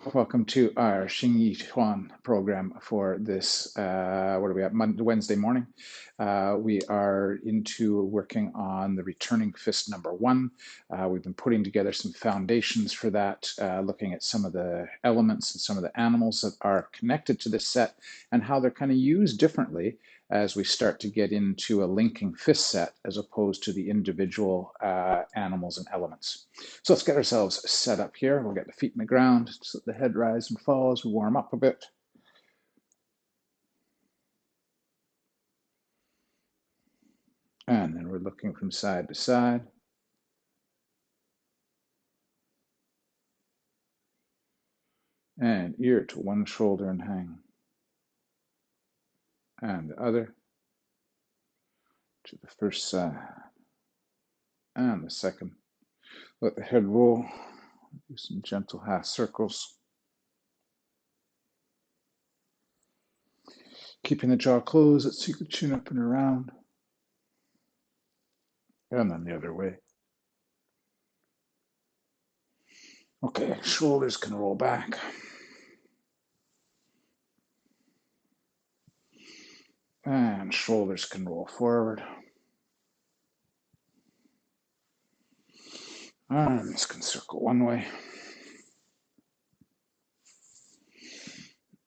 Welcome to our Hsing Chuan program for this, what are we at, Wednesday morning. We are into working on the returning fist number 1. We've been putting together some foundations for that, looking at some of the elements and some of the animals that are connected to this set and how they're kind of used differently as we start to get into a linking fist set as opposed to the individual animals and elements. So let's get ourselves set up here. We'll get the feet in the ground, just let the head rise and fall as we warm up a bit. And then we're looking from side to side. And ear to one shoulder and hang. And the other to the first side. And the second. Let the head roll. Do some gentle half circles. Keeping the jaw closed, let's take the chin up and around. And then the other way. Okay, shoulders can roll back. And shoulders can roll forward. Arms can circle one way.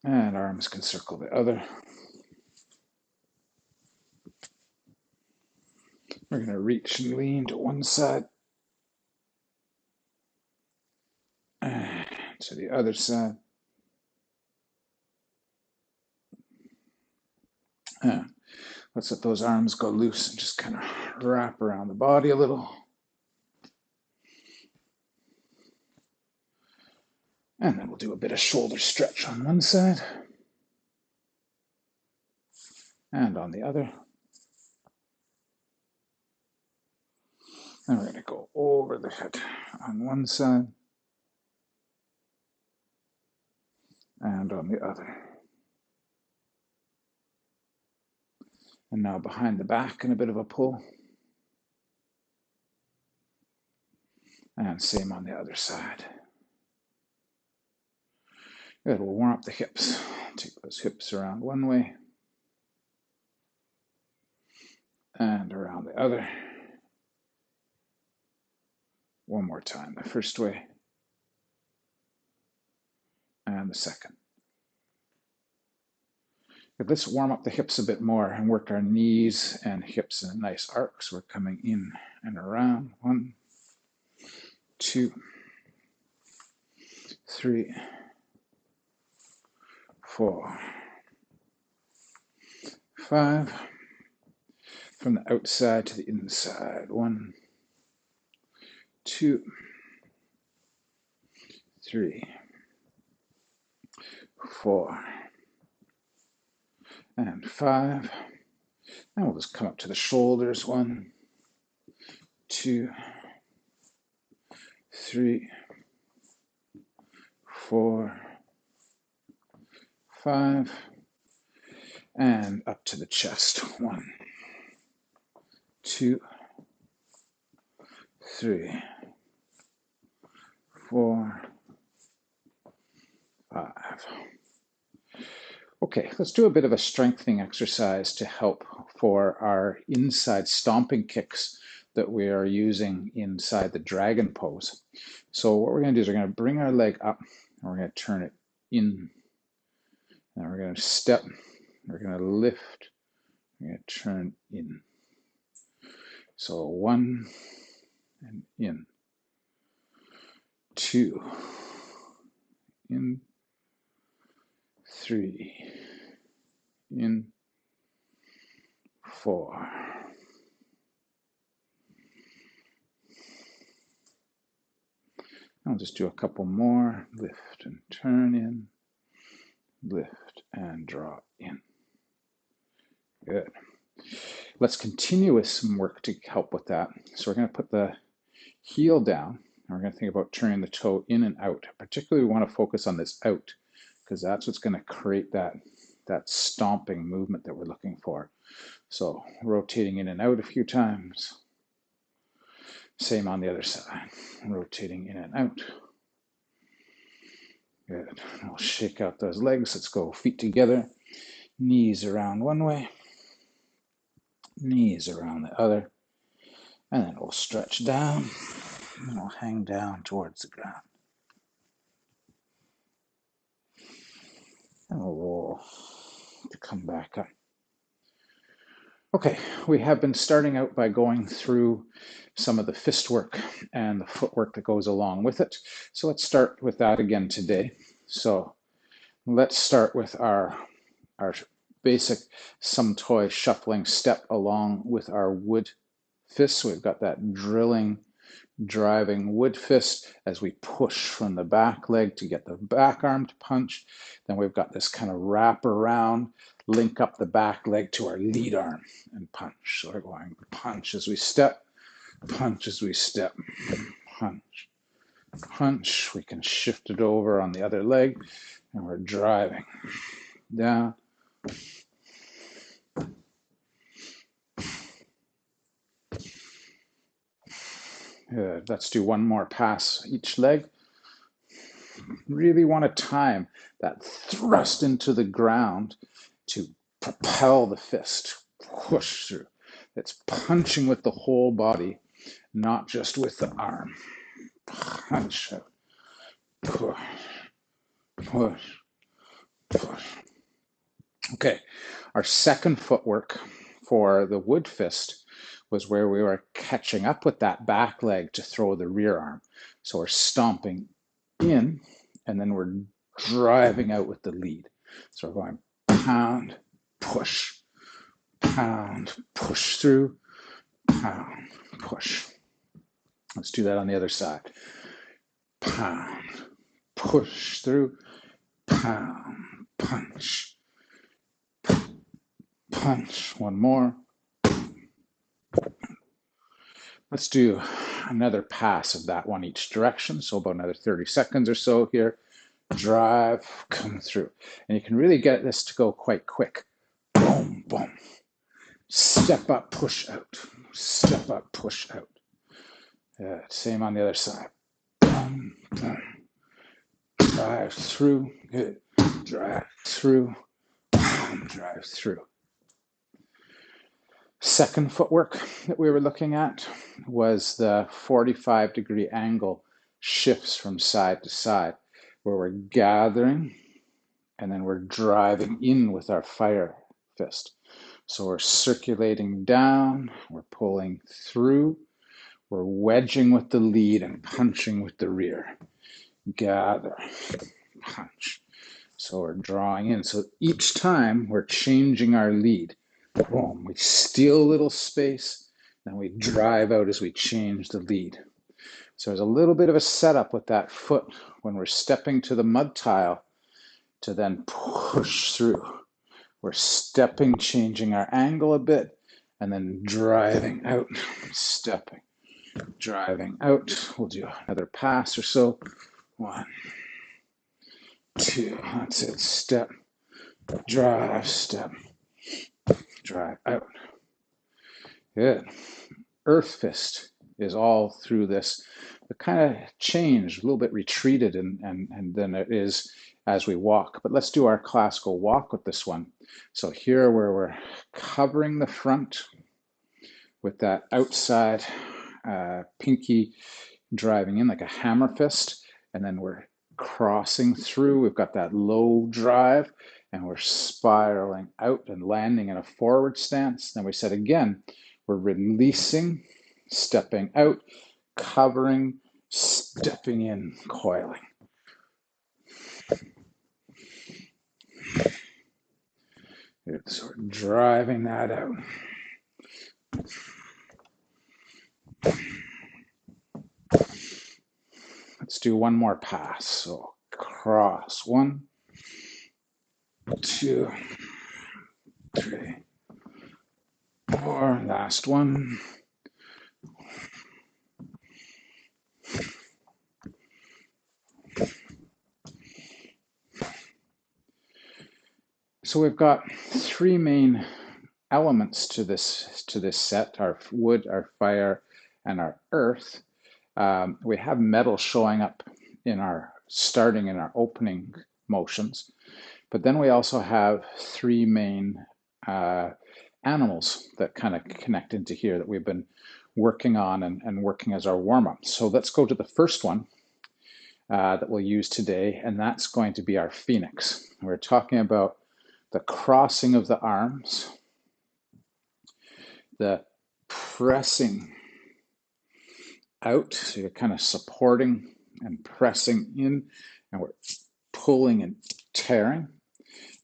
And arms can circle the other. We're going to reach and lean to one side and to the other side. And let's let those arms go loose and just kind of wrap around the body a little. And then we'll do a bit of shoulder stretch on one side and on the other. And we're going to go over the head on one side and on the other. And now behind the back and a bit of a pull. And same on the other side. Good, we'll warm up the hips. Take those hips around one way and around the other. One more time, the first way and the second. Good, let's warm up the hips a bit more and work our knees and hips in a nice arc. So we're coming in and around. 1, 2, 3, 4, 5. From the outside to the inside. 1, 2, 3, 4, and 5. And we'll just come up to the shoulders. 1, 2, 3, 4, 5, and up to the chest. 1, 2, 3, 4, 5. Okay, let's do a bit of a strengthening exercise to help for our inside stomping kicks that we are using inside the dragon pose. So what we're going to do is we're going to bring our leg up and we're going to turn it in. And we're going to step, we're going to lift, we're going to turn in. So 1 and in, 2, in, 3, in, 4, I'll just do a couple more. Lift and turn in, lift and draw in. Good. Let's continue with some work to help with that. So we're going to put the heel down, and we're going to think about turning the toe in and out. Particularly, we want to focus on this out, because that's what's going to create that stomping movement that we're looking for. So rotating in and out a few times. Same on the other side, rotating in and out. Good. We'll shake out those legs. Let's go feet together. Knees around one way, knees around the other. And then we'll stretch down and we'll hang down towards the ground. And we'll roll to come back up. Okay, we have been starting out by going through some of the fist work and the footwork that goes along with it. So let's start with that again today. So let's start with our basic some toy shuffling step along with our wood fist. So we've got that drilling, driving wood fist as we push from the back leg to get the back arm to punch. Then we've got this kind of wrap around, link up the back leg to our lead arm and punch. So we're going punch as we step, punch as we step, punch, punch. We can shift it over on the other leg and we're driving down. Good. Let's do one more pass each leg. Really want to time that thrust into the ground to propel the fist, push through. It's punching with the whole body, not just with the arm. Punch out, push, push, push. Okay, our second footwork for the wood fist was where we were catching up with that back leg to throw the rear arm. So we're stomping in and then we're driving out with the lead. So we're going pound, push through, pound, push. Let's do that on the other side. Pound, push through, pound, punch, punch. One more. Let's do another pass of that one each direction. So about another 30 seconds or so here. Drive, come through. And you can really get this to go quite quick. Boom, boom. Step up, push out. Step up, push out. Same on the other side. Boom, boom. Drive through. Good. Drive through. Boom, drive through. Second footwork that we were looking at was the 45-degree angle shifts from side to side, where we're gathering and then we're driving in with our fire fist. So we're circulating down, we're pulling through, we're wedging with the lead and punching with the rear. Gather, punch. So we're drawing in. So each time we're changing our lead. Boom, we steal a little space, then we drive out as we change the lead. So there's a little bit of a setup with that foot when we're stepping to the mud tile to then push through. We're stepping, changing our angle a bit, and then driving out, stepping, driving out. We'll do another pass or so. 1, 2, that's it. Step, drive, step, drive out. Good. Earth fist is all through this. It kind of changed, a little bit retreated, and then it is as we walk. But let's do our classical walk with this one. So here where we're covering the front with that outside pinky driving in like a hammer fist, and then we're crossing through. We've got that low drive, and we're spiraling out and landing in a forward stance. Then we said again, we're releasing, stepping out, covering, stepping in, coiling. So we're driving that out. Let's do one more pass. So cross. 1, 2, 3, 4. Last one. So we've got 3 main elements to this set: our wood, our fire, and our earth. We have metal showing up in our starting in our opening motions. But then we also have three main animals that kind of connect into here that we've been working on and working as our warm-up. So let's go to the first one that we'll use today, and that's going to be our phoenix. We're talking about the crossing of the arms, the pressing out, so you're kind of supporting and pressing in, and we're pulling and tearing.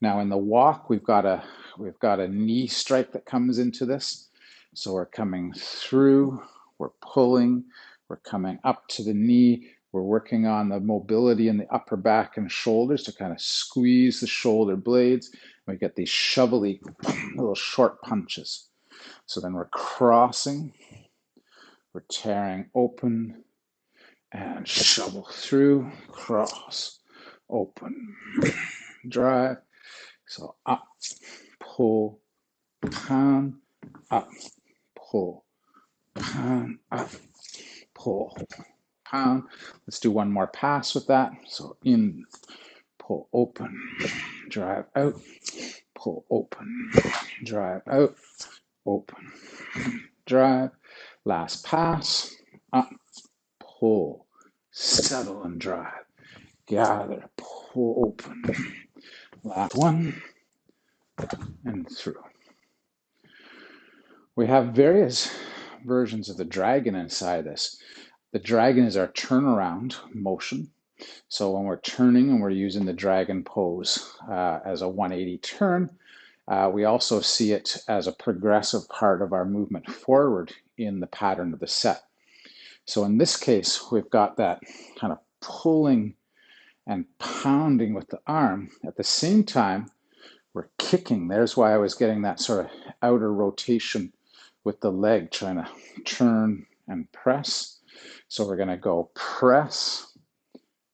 Now in the walk, we've got a knee strike that comes into this. So we're coming through, we're pulling, we're coming up to the knee, we're working on the mobility in the upper back and shoulders to kind of squeeze the shoulder blades. We get these shovelly little short punches. So then we're crossing, we're tearing open and shovel through, cross, open, drive. So up, pull, pound, up, pull, pound, up, pull, pound. Let's do one more pass with that. So in, pull, open, drive out, pull, open, drive out, open, drive. Last pass, up, pull, settle and drive, gather, pull, open. Last one, and through. We have various versions of the dragon inside this. The dragon is our turnaround motion. So when we're turning and we're using the dragon pose as a 180 turn, we also see it as a progressive part of our movement forward in the pattern of the set. So in this case, we've got that kind of pulling and pounding with the arm. At the same time, we're kicking. There's why I was getting that sort of outer rotation with the leg, trying to turn and press. So we're going to go press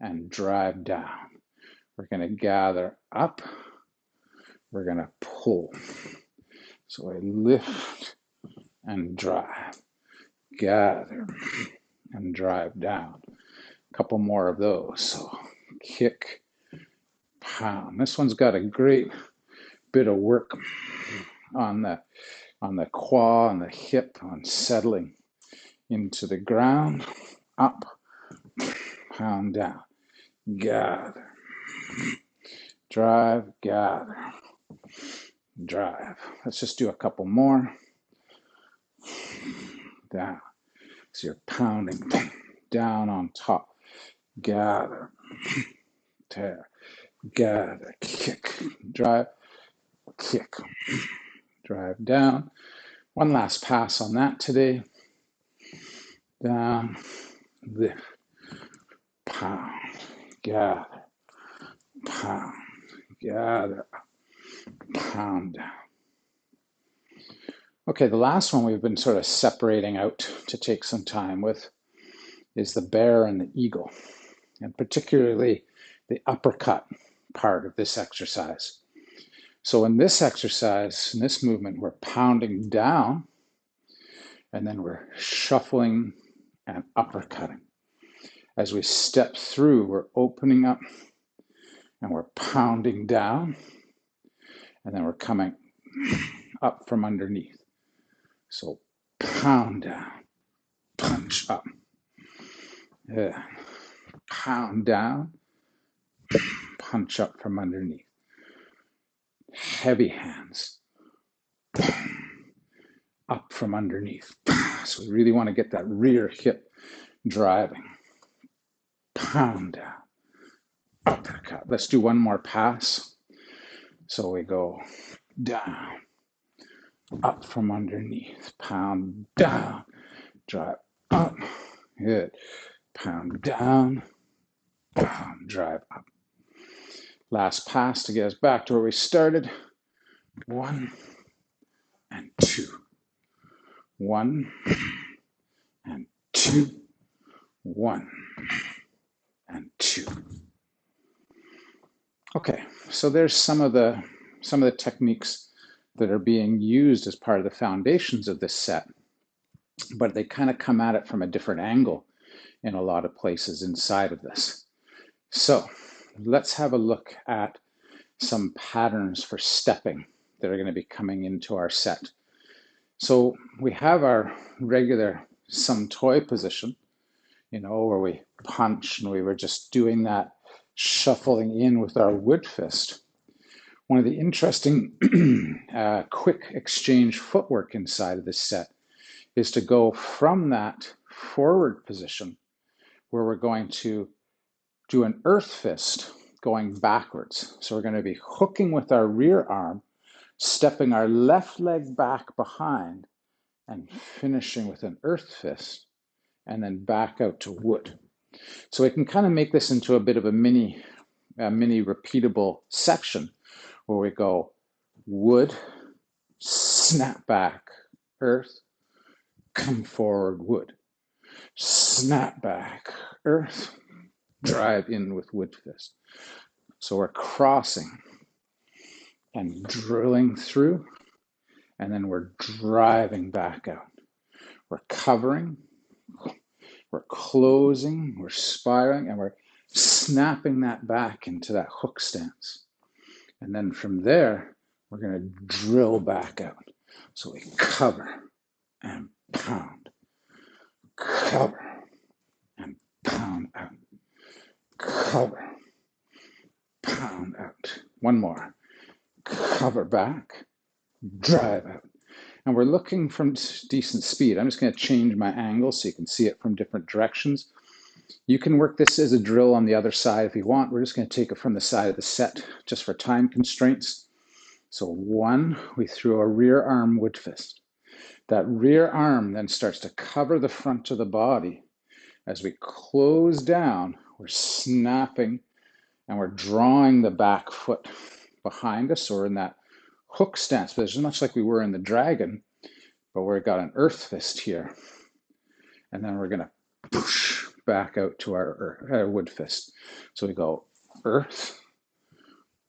and drive down. We're going to gather up. We're going to pull. So I lift and drive, gather and drive down. A couple more of those. So kick, pound. This one's got a great bit of work on the quad, on the hip, on settling into the ground, up, pound down, gather, drive, gather, drive. Let's just do a couple more. Down. So you're pounding down on top, gather, tear, gather, kick, drive, kick, drive down. One last pass on that today. Down, lift, pound, gather, pound, gather, pound down. Okay, the last one we've been sort of separating out to take some time with is the bear and the eagle, and particularly the uppercut part of this exercise. So in this exercise, in this movement, we're pounding down, and then we're shuffling and uppercutting. As we step through, we're opening up, and we're pounding down, and then we're coming up from underneath. So pound down, punch up, pound down, punch up from underneath. Heavy hands, up from underneath. So we really want to get that rear hip driving. Pound down, uppercut. Let's do one more pass. So we go down, up from underneath, pound down, drive up, good, pound down, pound, drive up. Last pass to get us back to where we started. 1 and 2. 1 and 2. 1 and 2. Okay, so there's some of the techniques that are being used as part of the foundations of this set, but they kind of come at it from a different angle in a lot of places inside of this. So let's have a look at some patterns for stepping that are going to be coming into our set. So we have our regular some toy position, where we punch, and we were just doing that shuffling in with our wood fist. One of the interesting quick exchange footwork inside of this set is to go from that forward position where we're going to do an earth fist going backwards. So we're going to be hooking with our rear arm, stepping our left leg back behind, and finishing with an earth fist, and then back out to wood. So we can kind of make this into a bit of a mini repeatable section where we go wood, snap back, earth, come forward, wood, snap back, earth, drive in with wood fist. So we're crossing and drilling through, and then we're driving back out. We're covering, we're closing, we're spiraling, and we're snapping that back into that hook stance. And then from there, we're going to drill back out. So we cover and pound, cover and pound out, cover, pound out. One more. Cover back, drive out. And we're looking from decent speed. I'm just going to change my angle so you can see it from different directions. You can work this as a drill on the other side if you want. We're just going to take it from the side of the set just for time constraints. So one, we threw a rear arm wood fist. That rear arm then starts to cover the front of the body. As we close down, we're snapping and we're drawing the back foot behind us, or in that hook stance position, much like we were in the dragon, but we've got an earth fist here. And then we're going to push back out to our wood fist. So we go earth,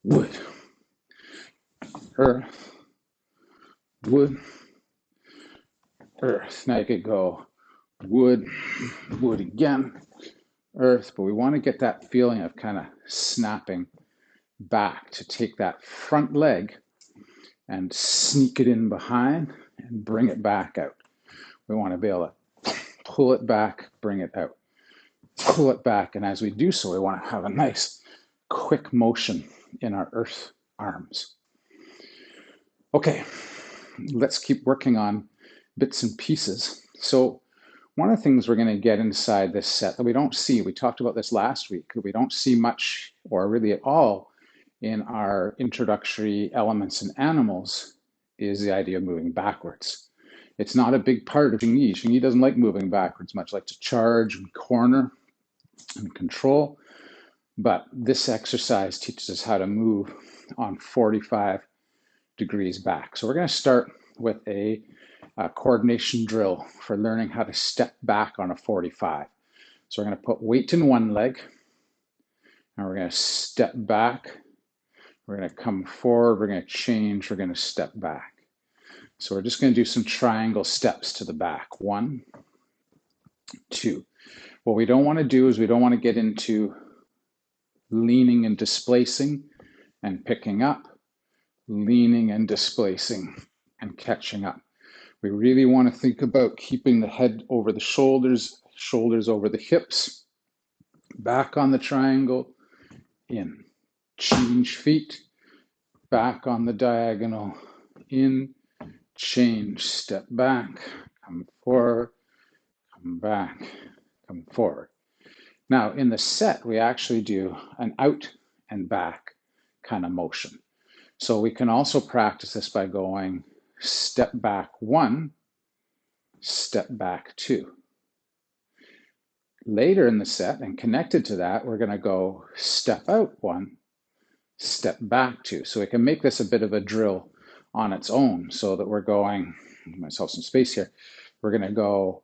wood, earth, wood, earth. Now you could go wood, wood again, earth, but we want to get that feeling of kind of snapping back to take that front leg and sneak it in behind and bring it back out. We want to be able to pull it back, bring it out, pull it back, and as we do so, we want to have a nice quick motion in our earth arms. Okay, let's keep working on bits and pieces. So one of the things we're going to get inside this set that we don't see, we talked about this last week, we don't see much or really at all in our introductory elements and animals, is the idea of moving backwards. It's not a big part of Hsing Yi. Hsing Yi doesn't like moving backwards much, like to charge and corner and control. But this exercise teaches us how to move on 45 degrees back. So we're going to start with a coordination drill for learning how to step back on a 45. So we're going to put weight in one leg, and we're going to step back. We're going to come forward, we're going to change, we're going to step back. So we're just going to do some triangle steps to the back. 1, 2. What we don't want to do is we don't want to get into leaning and displacing and picking up, leaning and displacing and catching up. We really want to think about keeping the head over the shoulders, shoulders over the hips, back on the triangle, in. Change feet, back on the diagonal, in, change, step back, come forward, come back, come forward. Now in the set, we actually do an out and back kind of motion. So we can also practice this by going step back 1, step back 2. Later in the set, and connected to that, we're going to go step out 1, step back 2. So we can make this a bit of a drill on its own, so that we're going, give myself some space here, we're going to go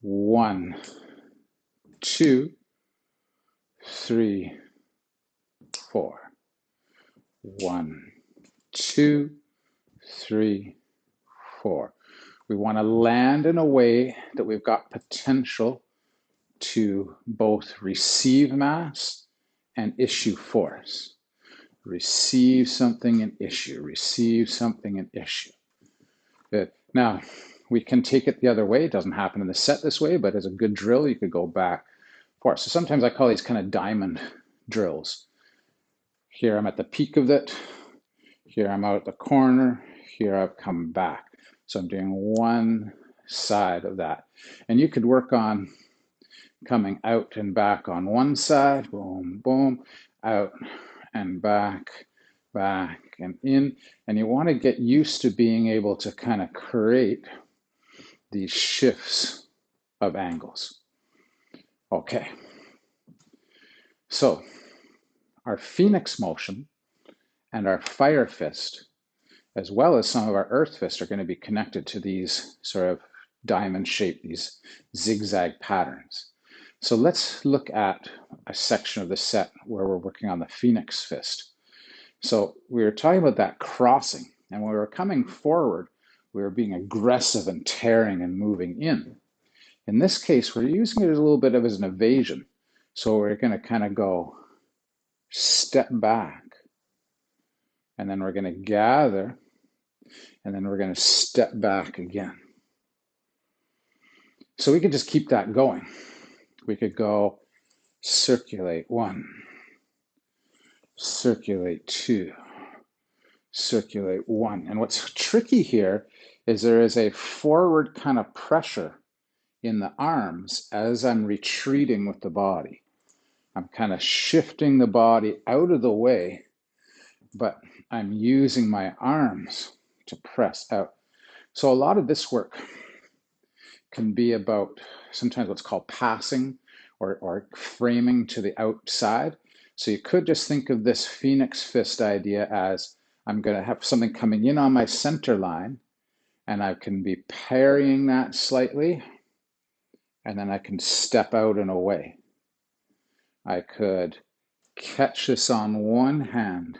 1, 2, 3, 4. 1, 2, 3, 4. We want to land in a way that we've got potential to both receive mass and issue force. Receive something and issue, receive something and issue. Good. Now, we can take it the other way. It doesn't happen in the set this way, but as a good drill, you could go back forth. So sometimes I call these kind of diamond drills. Here I'm at the peak of it. Here I'm out at the corner. Here I've come back. So I'm doing one side of that. And you could work on coming out and back on one side, boom, boom, out and back and in. And you want to get used to being able to kind of create these shifts of angles. Okay. So our Phoenix motion and our fire fist, as well as some of our earth fists, are going to be connected to these sort of diamond shape, these zigzag patterns. So let's look at a section of the set where we're working on the Phoenix fist. So we were talking about that crossing, and when we were coming forward, we were being aggressive and tearing and moving in. In this case, we're using it as a little bit of as an evasion. So we're going to kind of go step back, and then we're going to gather, and then we're going to step back again. So we could just keep that going. We could go circulate 1, circulate 2, circulate 1. And what's tricky here is there is a forward kind of pressure in the arms as I'm retreating with the body. I'm kind of shifting the body out of the way, but I'm using my arms to press out. So a lot of this work can be about sometimes what's called passing or framing to the outside. So you could just think of this Phoenix fist idea as I'm going to have something coming in on my center line, and I can be parrying that slightly, and then I can step out and away. I could catch this on one hand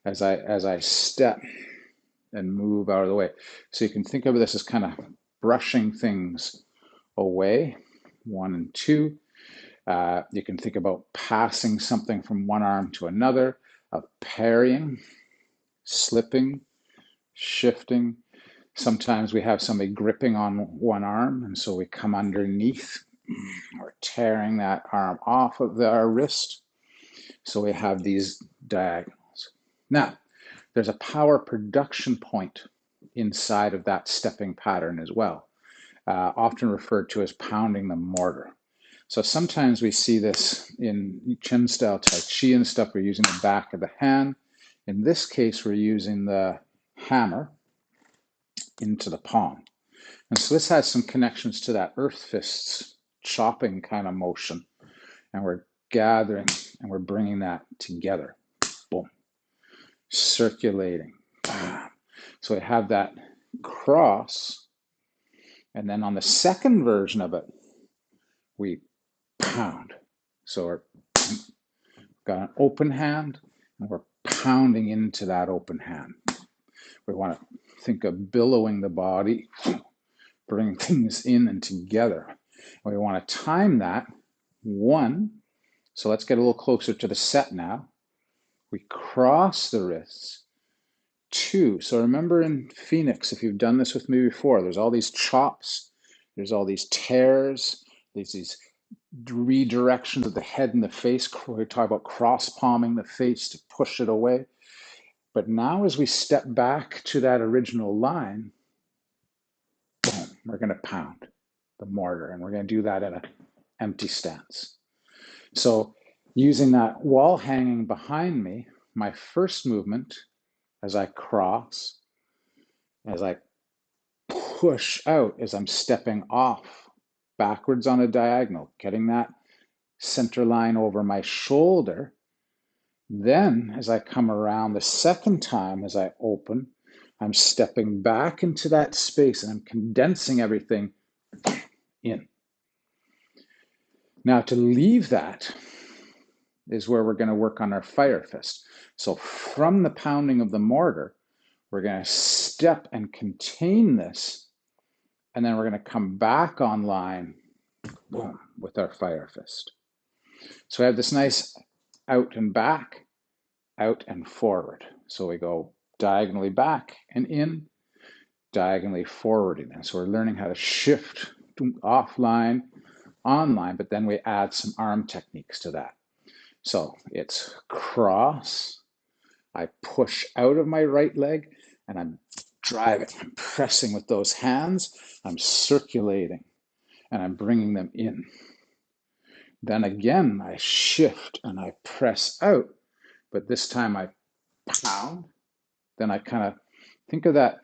as I step and move out of the way. So you can think of this as kind of brushing things away, 1 and 2. You can think about passing something from one arm to another, of parrying, slipping, shifting. Sometimes we have somebody gripping on one arm, and so we come underneath. We're tearing that arm off of our wrist. So we have these diagonals. Now, there's a power production point inside of that stepping pattern as well, often referred to as pounding the mortar. So sometimes we see this in Chen style Tai Chi and stuff. We're using the back of the hand. In this case, we're using the hammer into the palm. And so this has some connections to that earth fists chopping kind of motion. And we're gathering and we're bringing that together. Boom. Circulating. So we have that cross. And then on the second version of it, we pound. So we're got an open hand and we're pounding into that open hand. We want to think of billowing the body, bring things in and together. And we want to time that 1. So let's get a little closer to the set now. We cross the wrists. 2. So remember in Phoenix, if you've done this with me before, there's all these chops, there's all these tears, there's these redirections of the head and the face. We talk about cross-palming the face to push it away. But now as we step back to that original line, boom, we're going to pound the mortar, and we're going to do that in an empty stance. So using that wall hanging behind me, my first movement as I cross, as I push out, as I'm stepping off backwards on a diagonal, getting that center line over my shoulder. Then as I come around the second time, as I open, I'm stepping back into that space and I'm condensing everything in. Now to leave that is where we're going to work on our fire fist. So from the pounding of the mortar, we're going to step and contain this, and then we're going to come back online boom, with our fire fist. So we have this nice out and back, out and forward. So we go diagonally back and in, diagonally forward again. So we're learning how to shift offline, online, but then we add some arm techniques to that. So it's cross, I push out of my right leg, and I'm driving, I'm pressing with those hands, I'm circulating, and I'm bringing them in. Then again, I shift and I press out, but this time I pound. Then I kind of think of that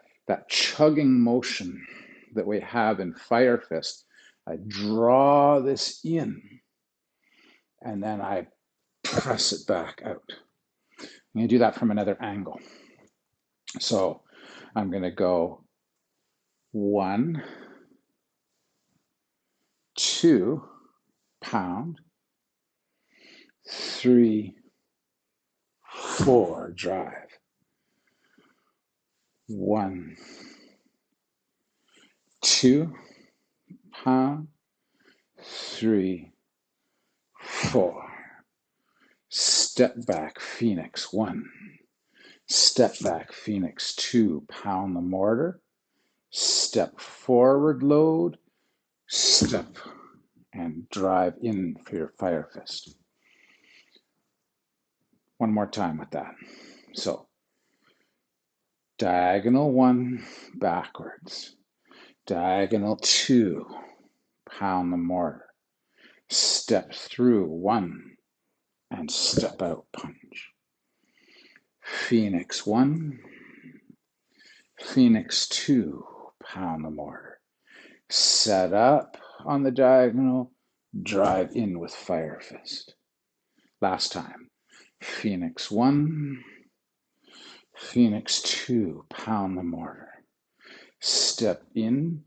chugging motion that we have in Fire Fist. I draw this in, and then I press it back out. I'm going to do that from another angle. So I'm going to go 1, 2, pound, 3, 4, drive. 1, 2, pound, 3, 4. Step back, Phoenix, 1. Step back, Phoenix, 2. Pound the mortar. Step forward, load. Step and drive in for your fire fist. One more time with that. So, diagonal 1, backwards. Diagonal 2, pound the mortar. Step through 1 and step out, punch. Phoenix 1, Phoenix 2, pound the mortar. Set up on the diagonal, drive in with fire fist. Last time. Phoenix 1, Phoenix 2, pound the mortar. Step in,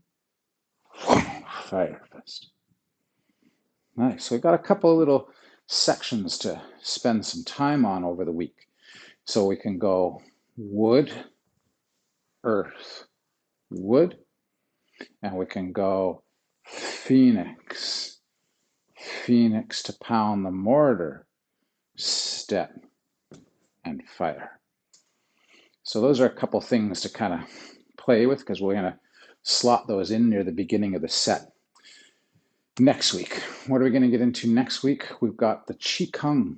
fire fist. Nice. So we've got a couple of little sections to spend some time on over the week. So we can go wood, earth, wood, and we can go Phoenix, Phoenix to pound the mortar, step, and fire. So those are a couple things to kind of play with because we're going to slot those in near the beginning of the set. Next week, what are we going to get into next week? We've got the Qigong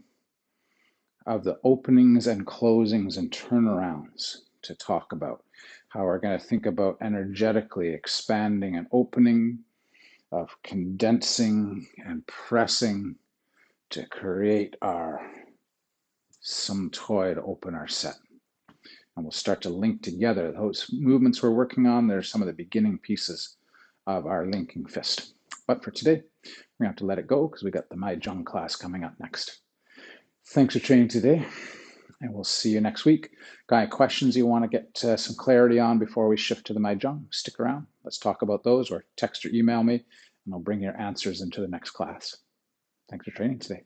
of the openings and closings and turnarounds to talk about. How we're going to think about energetically expanding and opening, of condensing and pressing to create our some toy to open our set. And we'll start to link together those movements we're working on. They're some of the beginning pieces of our linking fist. But for today, we're going to have to let it go because we got the Mahjong class coming up next. Thanks for training today, and we'll see you next week. Got any questions you want to get some clarity on before we shift to the Mahjong? Stick around. Let's talk about those, or text or email me, and I'll bring your answers into the next class. Thanks for training today.